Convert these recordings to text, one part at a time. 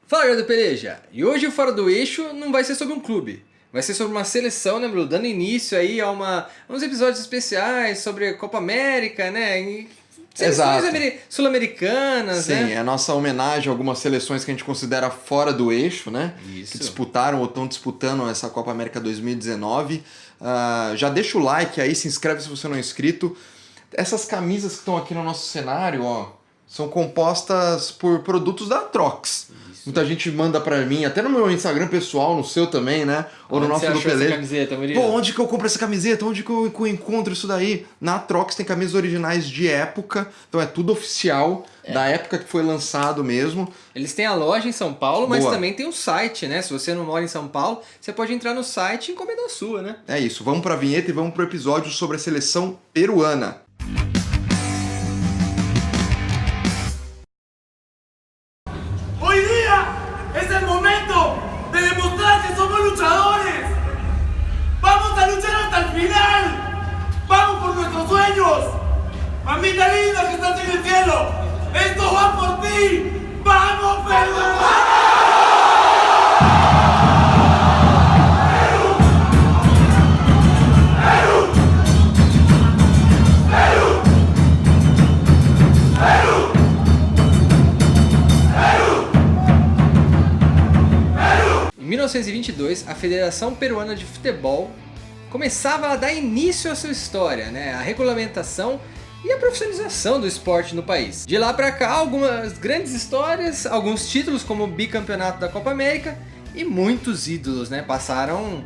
Fala, galera do Peleja! E hoje o Fora do Eixo não vai ser sobre um clube. Vai ser sobre uma seleção, né, Bruno? Dando início aí a uns episódios especiais sobre a Copa América, né? E seleções sul-americanas, Sim, né? é a nossa homenagem a algumas seleções que a gente considera fora do eixo, né? Isso. Que disputaram ou estão disputando essa Copa América 2019. Já deixa o like aí, se inscreve se você não é inscrito. Essas camisas que estão aqui no nosso cenário, ó, são compostas por produtos da Trox. Muita gente manda pra mim, até no meu Instagram pessoal, no seu também, né? Ou no nosso do Peleja. Camiseta, Murilo? Pô, onde que eu compro essa camiseta? Onde que eu encontro isso daí? Na Trox tem camisas originais de época, então é tudo oficial, da época que foi lançado mesmo. Eles têm a loja em São Paulo, mas Boa. também tem o site, né? Se você não mora em São Paulo, você pode entrar no site e encomendar a sua, né? É isso, vamos pra vinheta e vamos pro episódio sobre a seleção peruana. Hoy día es el momento de demostrar que somos luchadores. Vamos a luchar hasta el final. Vamos por nuestros sueños. Mamita linda que estás en el cielo. Esto va por ti. Vamos, Perú. Em 1922, a Federação Peruana de Futebol começava a dar início à sua história, né? A regulamentação e a profissionalização do esporte no país. De lá pra cá, algumas grandes histórias, alguns títulos como o bicampeonato da Copa América e muitos ídolos, né? Passaram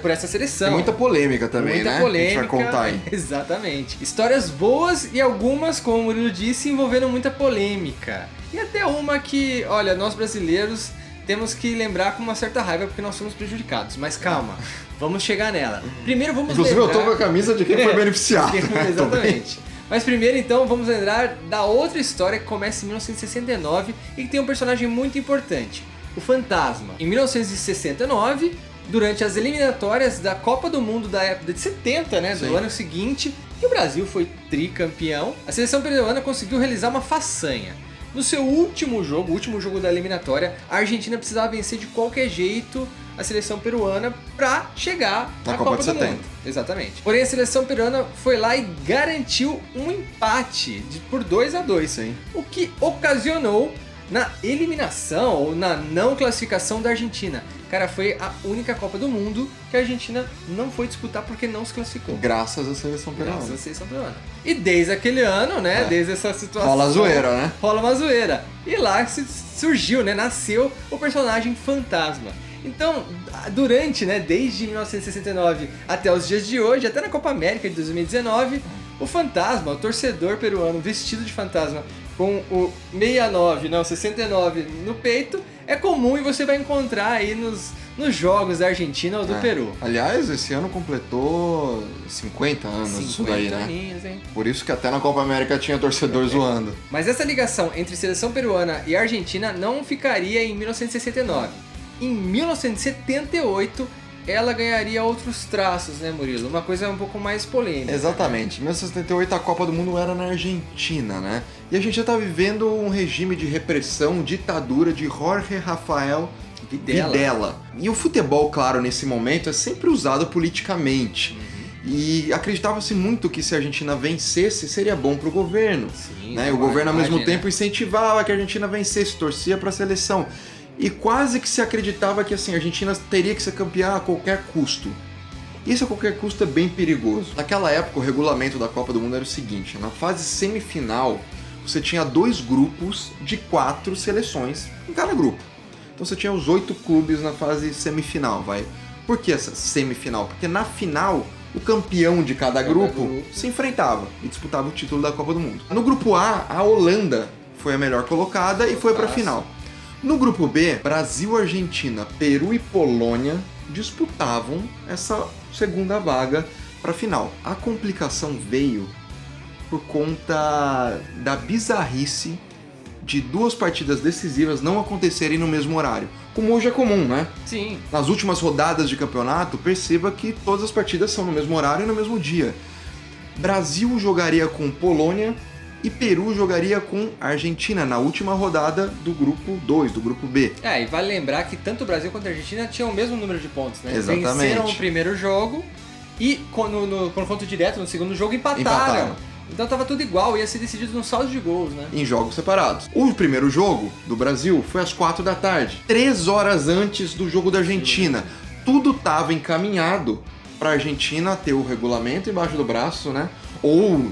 por essa seleção. Tem muita polêmica também, Muita né? polêmica, A gente vai contar aí. Exatamente. Histórias boas e algumas, como o Murilo disse, envolvendo muita polêmica. E até uma que, olha, nós brasileiros temos que lembrar com uma certa raiva porque nós somos prejudicados. Mas calma, vamos chegar nela. Primeiro vamos Inclusive lembrar... eu tô com a camisa de quem foi beneficiado. né? Exatamente. Mas primeiro então vamos lembrar da outra história que começa em 1969 e que tem um personagem muito importante, o Fantasma. Em 1969, durante as eliminatórias da Copa do Mundo da época de 70, né, do Sim. ano seguinte, que o Brasil foi tricampeão, a seleção peruana conseguiu realizar uma façanha. No seu último jogo, o último jogo da eliminatória, a Argentina precisava vencer de qualquer jeito a seleção peruana pra chegar Na à Copa Copa de do 70. Mundo. Exatamente. Porém, a seleção peruana foi lá e garantiu um empate por 2-2, Sim. o que ocasionou na eliminação ou na não classificação da Argentina. Cara, foi a única Copa do Mundo que a Argentina não foi disputar porque não se classificou. Graças à seleção peruana. Graças à seleção peruana. E desde aquele ano, né, desde essa situação... Rola a zoeira, né? Rola uma zoeira. E lá surgiu, né, nasceu o personagem Fantasma. Então, durante, né, desde 1969 até os dias de hoje, até na Copa América de 2019, o Fantasma, o torcedor peruano vestido de fantasma com o 69, não, 69 no peito, é comum e você vai encontrar aí nos jogos da Argentina ou do Peru. Aliás, esse ano completou 50 anos isso daí, né? aninhos, hein? Por isso que até na Copa América tinha torcedor zoando. Mas essa ligação entre seleção peruana e Argentina não ficaria em 1969. Em 1978, ela ganharia outros traços, né, Murilo? Uma coisa um pouco mais polêmica. Exatamente. Em 1978 a Copa do Mundo era na Argentina, né? E a gente já tá vivendo um regime de repressão, ditadura de Jorge Rafael Videla. E o futebol, claro, nesse momento é sempre usado politicamente. E acreditava-se muito que se a Argentina vencesse, seria bom pro governo. Sim, né? E o governo, ao mesmo né? tempo, incentivava que a Argentina vencesse, torcia pra seleção. E quase que se acreditava que assim, a Argentina teria que ser campeã a qualquer custo. Isso a qualquer custo é bem perigoso. Naquela época, o regulamento da Copa do Mundo era o seguinte: na fase semifinal, você tinha 2 grupos de 4 seleções em cada grupo. Então você tinha os 8 clubes na fase semifinal, vai. Por que essa semifinal? Porque na final, o campeão de cada grupo se enfrentava e disputava o título da Copa do Mundo. No grupo A, a Holanda foi a melhor colocada e foi para a final. No grupo B, Brasil, Argentina, Peru e Polônia disputavam essa segunda vaga para a final. A complicação veio por conta da bizarrice de 2 partidas decisivas não acontecerem no mesmo horário, como hoje é comum, né? Sim. Nas últimas rodadas de campeonato, perceba que todas as partidas são no mesmo horário e no mesmo dia. Brasil jogaria com Polônia e Peru jogaria com a Argentina na última rodada do grupo 2, do grupo B. E vale lembrar que tanto o Brasil quanto a Argentina tinham o mesmo número de pontos, né? Exatamente. Venceram o primeiro jogo e no confronto direto, no segundo jogo, empataram. Então tava tudo igual, ia ser decidido no saldo de gols, né? Em jogos separados. O primeiro jogo do Brasil foi às 4 da tarde, 3 horas antes do jogo da Argentina. Tudo tava encaminhado para a Argentina ter o regulamento embaixo do braço, né? Ou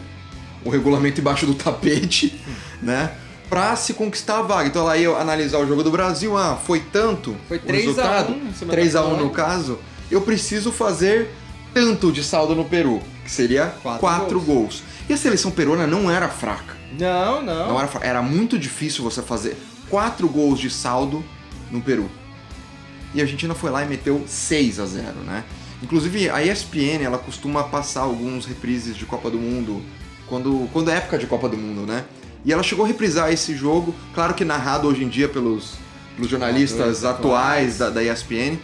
o regulamento embaixo do tapete, né? Pra se conquistar a vaga. Então ela ia analisar o jogo do Brasil, foi tanto foi o resultado, 3-1 no caso, eu preciso fazer tanto de saldo no Peru, que seria 4 gols. E a seleção peruana não era fraca. Não era fraca. Era muito difícil você fazer 4 gols de saldo no Peru. E a Argentina foi lá e meteu 6-0, né? Inclusive, a ESPN, ela costuma passar alguns reprises de Copa do Mundo, quando é época de Copa do Mundo, né? E ela chegou a reprisar esse jogo, claro que narrado hoje em dia pelos jornalistas atuais da ESPN,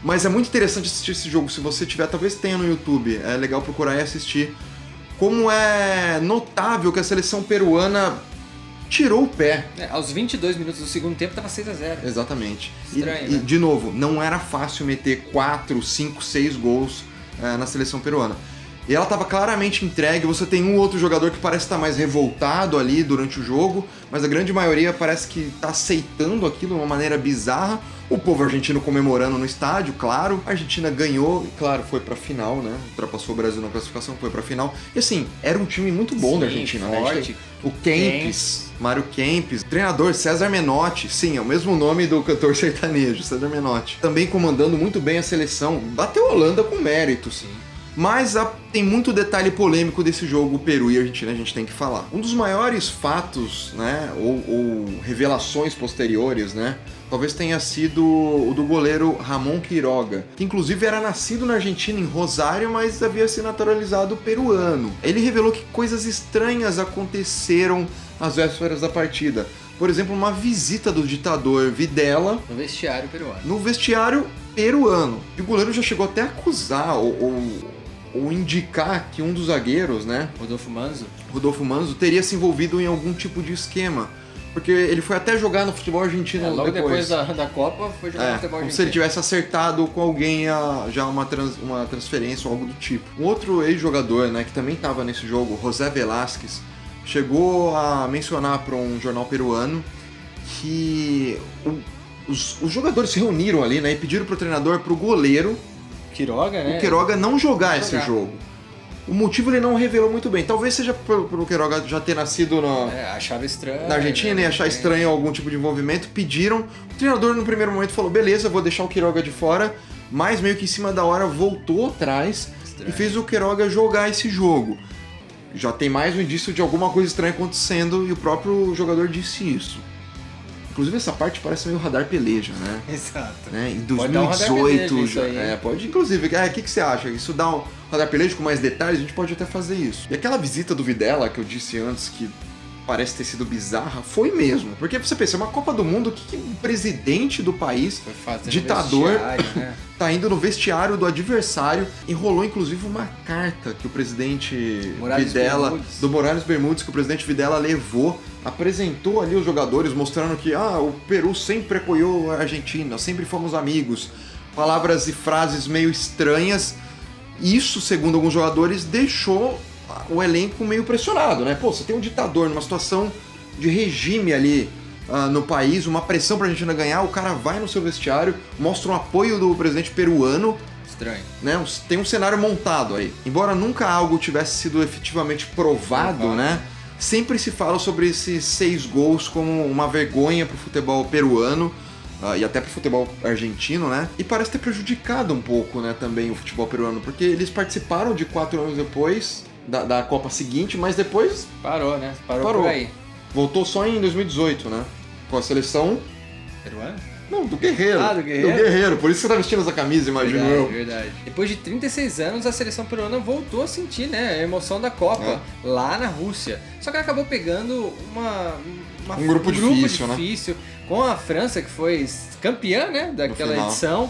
mas é muito interessante assistir esse jogo. Se você tiver, talvez tenha no YouTube, é legal procurar e assistir. Como é notável que a seleção peruana tirou o pé. Aos 22 minutos do segundo tempo tava 6-0. Exatamente. Estranho, e de novo, não era fácil meter 4, 5, 6 gols na seleção peruana. E ela estava claramente entregue. Você tem um outro jogador que parece estar mais revoltado ali durante o jogo, mas a grande maioria parece que está aceitando aquilo de uma maneira bizarra. O povo argentino comemorando no estádio, claro. A Argentina ganhou e, claro, foi pra final, né? Ultrapassou o Brasil na classificação, foi pra final. E assim, era um time muito bom da Argentina, forte. Né? O Kempes, Mário Kempes, treinador César Menotti, sim, é o mesmo nome do cantor sertanejo, César Menotti. Também comandando muito bem a seleção, bateu a Holanda com mérito, sim. Mas tem muito detalhe polêmico desse jogo, Peru e Argentina, a gente tem que falar. Um dos maiores fatos, né, ou revelações posteriores, né, talvez tenha sido o do goleiro Ramon Quiroga, que inclusive era nascido na Argentina, em Rosário, mas havia se naturalizado peruano. Ele revelou que coisas estranhas aconteceram às vésperas da partida. Por exemplo, uma visita do ditador Videla no vestiário peruano. E o goleiro já chegou até a acusar ou indicar que um dos zagueiros, né, Rodolfo Manzo, teria se envolvido em algum tipo de esquema. Porque ele foi até jogar no futebol argentino logo depois da Copa, foi jogar no futebol argentino. Como se ele tivesse acertado com alguém já uma transferência ou algo do tipo. Um outro ex-jogador, né, que também estava nesse jogo, José Velázquez, chegou a mencionar para um jornal peruano que os jogadores se reuniram ali, né, e pediram pro treinador, pro goleiro, Quiroga, né? O Quiroga não jogar esse jogo. O motivo ele não revelou muito bem. Talvez seja pelo Quiroga já ter nascido achava estranho, na Argentina e achar estranho algum tipo de envolvimento. Pediram. O treinador no primeiro momento falou, beleza, vou deixar o Quiroga de fora. Mas meio que em cima da hora voltou atrás e fez o Quiroga jogar esse jogo. Já tem mais um indício de alguma coisa estranha acontecendo e o próprio jogador disse isso. Inclusive essa parte parece meio Radar Peleja, né? Exato. Né? Em 2018 já. Pode, inclusive. O que você acha? Isso dá um Radar Peleja com mais detalhes? A gente pode até fazer isso. E aquela visita do Videla que eu disse antes que parece ter sido bizarra, foi mesmo. Porque você pensa, uma Copa do Mundo, que o presidente do país, ditador, né? Tá indo no vestiário do adversário, enrolou inclusive uma carta que o presidente do Morales Bermudes, que o presidente Videla levou, apresentou ali os jogadores, mostrando que o Peru sempre apoiou a Argentina, sempre fomos amigos. Palavras e frases meio estranhas. Isso, segundo alguns jogadores, deixou o elenco meio pressionado, né? Pô, você tem um ditador numa situação de regime ali no país, uma pressão pra Argentina ganhar, o cara vai no seu vestiário, mostra um apoio do presidente peruano. Estranho. Né? Tem um cenário montado aí. Embora nunca algo tivesse sido efetivamente provado, né? Sempre se fala sobre esses 6 gols como uma vergonha pro futebol peruano. E até pro futebol argentino, né? E parece ter prejudicado um pouco, né, também o futebol peruano, porque eles participaram de 4 anos depois da Copa seguinte, mas depois... Parou, né? Parou por aí. Voltou só em 2018, né? Com a seleção... Peruana? Não, do Guerreiro. Do Guerreiro? Do Guerreiro, por isso que você tá vestindo essa camisa, imagino eu. Verdade. Depois de 36 anos, a seleção peruana voltou a sentir, né, a emoção da Copa, lá na Rússia. Só que ela acabou pegando um grupo difícil, né? Com a França, que foi campeã, né, daquela edição.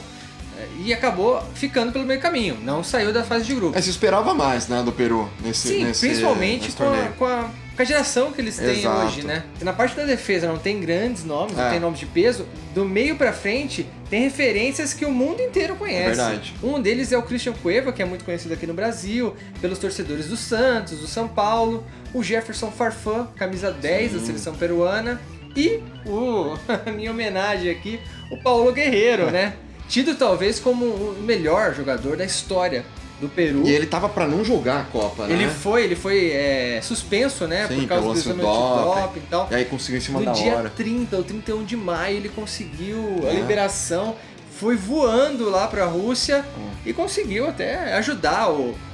e acabou ficando pelo meio caminho, não saiu da fase de grupos. Mas se esperava mais, né, do Peru Sim, principalmente com a geração que eles têm hoje, né? Na parte da defesa não tem grandes nomes, não tem nomes de peso. Do meio pra frente tem referências que o mundo inteiro conhece. É verdade. Um deles é o Christian Cueva, que é muito conhecido aqui no Brasil, pelos torcedores do Santos, do São Paulo. O Jefferson Farfán, camisa 10 da seleção peruana. E a minha homenagem aqui, o Paulo Guerreiro, né? Tido talvez como o melhor jogador da história do Peru. E ele tava pra não jogar a Copa, né? Ele foi suspenso, né? Sim, por causa do exame antidoping e tal. E aí conseguiu em cima da hora. No dia 30 ou 31 de maio ele conseguiu a liberação, foi voando lá pra Rússia e conseguiu até ajudar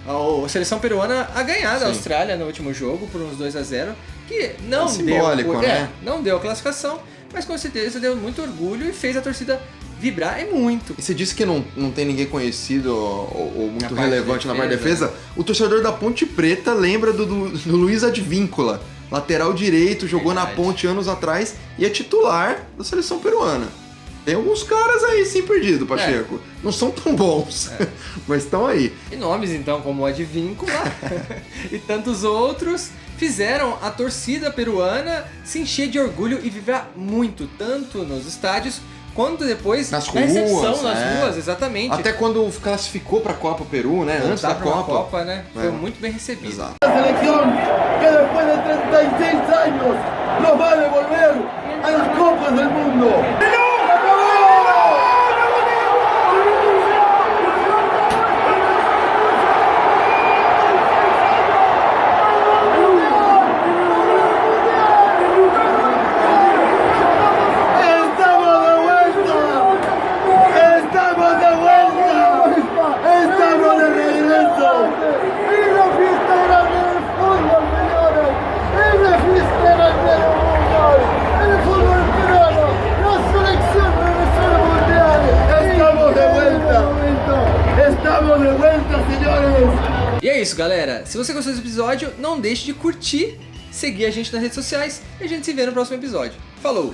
a seleção peruana a ganhar da Austrália no último jogo por uns 2-0, que não simbólico, né? Não deu a classificação, mas com certeza deu muito orgulho e fez a torcida vibrar muito. E você disse que não tem ninguém conhecido ou muito na relevante na parte de defesa. O torcedor da Ponte Preta lembra do Luiz Advíncula, lateral direito, jogou na Ponte anos atrás e é titular da seleção peruana. Tem alguns caras aí sim perdido, Pacheco. Não são tão bons, mas estão aí. E nomes então como o Advíncula e tantos outros fizeram a torcida peruana se encher de orgulho e vibrar muito, tanto nos estádios quanto depois nas na recepção ruas, nas ruas, exatamente. Até quando classificou pra Copa Peru, né? Antes da Copa, né? Foi muito bem recebido. Exato. La selección que después de 36 años nos va a devolver a las Copas del Mundo. E é isso, galera. Se você gostou desse episódio, não deixe de curtir, seguir a gente nas redes sociais e a gente se vê no próximo episódio. Falou!